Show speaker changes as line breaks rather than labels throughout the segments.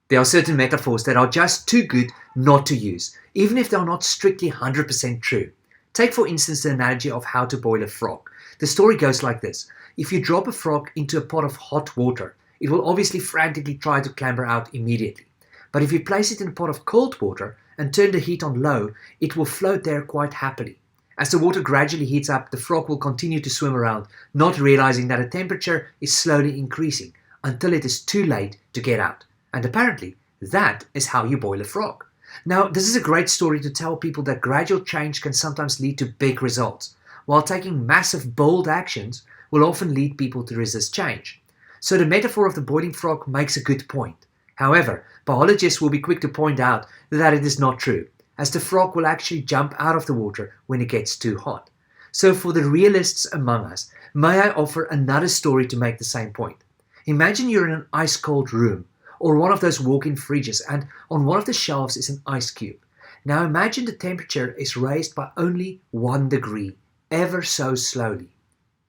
There are certain metaphors that are just too good not to use, even if they are not strictly 100% true. Take for instance the analogy of how to boil a frog. The story goes like this. If you drop a frog into a pot of hot water, it will obviously frantically try to clamber out immediately. But if you place it in a pot of cold water and turn the heat on low, it will float there quite happily. As the water gradually heats up, the frog will continue to swim around, not realizing that the temperature is slowly increasing until it is too late to get out. And apparently, that is how you boil a frog. Now, this is a great story to tell people that gradual change can sometimes lead to big results, while taking massive, bold actions will often lead people to resist change. So the metaphor of the boiling frog makes a good point. However, biologists will be quick to point out that it is not true, as the frog will actually jump out of the water when it gets too hot. So for the realists among us, may I offer another story to make the same point. Imagine you're in an ice-cold room, or one of those walk-in fridges, and on one of the shelves is an ice cube. Now imagine the temperature is raised by only 1 degree, ever so slowly.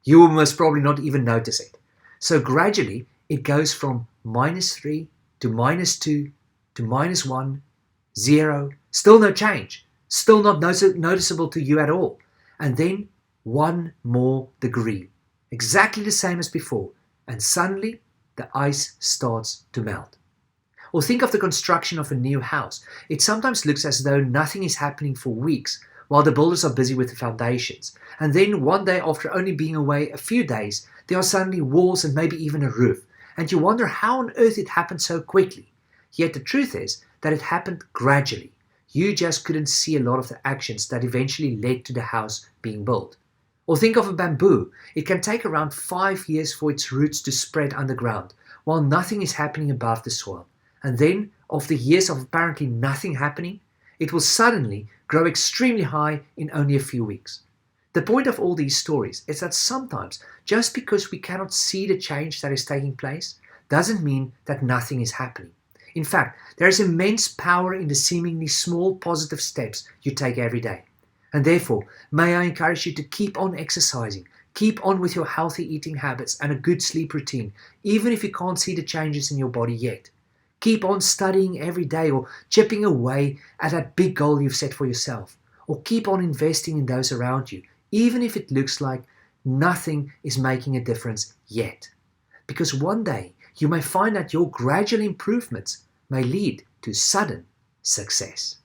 You will most probably not even notice it. So gradually it goes from -3 to -2 to -1, 0, still no change, still not noticeable to you at all. And then 1 more degree, exactly the same as before, and suddenly the ice starts to melt. Or think of the construction of a new house. It sometimes looks as though nothing is happening for weeks while the builders are busy with the foundations. And then one day, after only being away a few days, there are suddenly walls and maybe even a roof. And you wonder how on earth it happened so quickly. Yet the truth is that it happened gradually. You just couldn't see a lot of the actions that eventually led to the house being built. Or think of a bamboo. It can take around 5 years for its roots to spread underground, while nothing is happening above the soil. And then, after years of apparently nothing happening, it will suddenly grow extremely high in only a few weeks. The point of all these stories is that sometimes, just because we cannot see the change that is taking place, doesn't mean that nothing is happening. In fact, there is immense power in the seemingly small positive steps you take every day. And therefore, may I encourage you to keep on exercising, keep on with your healthy eating habits and a good sleep routine, even if you can't see the changes in your body yet. Keep on studying every day or chipping away at that big goal you've set for yourself. Or keep on investing in those around you, even if it looks like nothing is making a difference yet. Because one day you may find that your gradual improvements may lead to sudden success.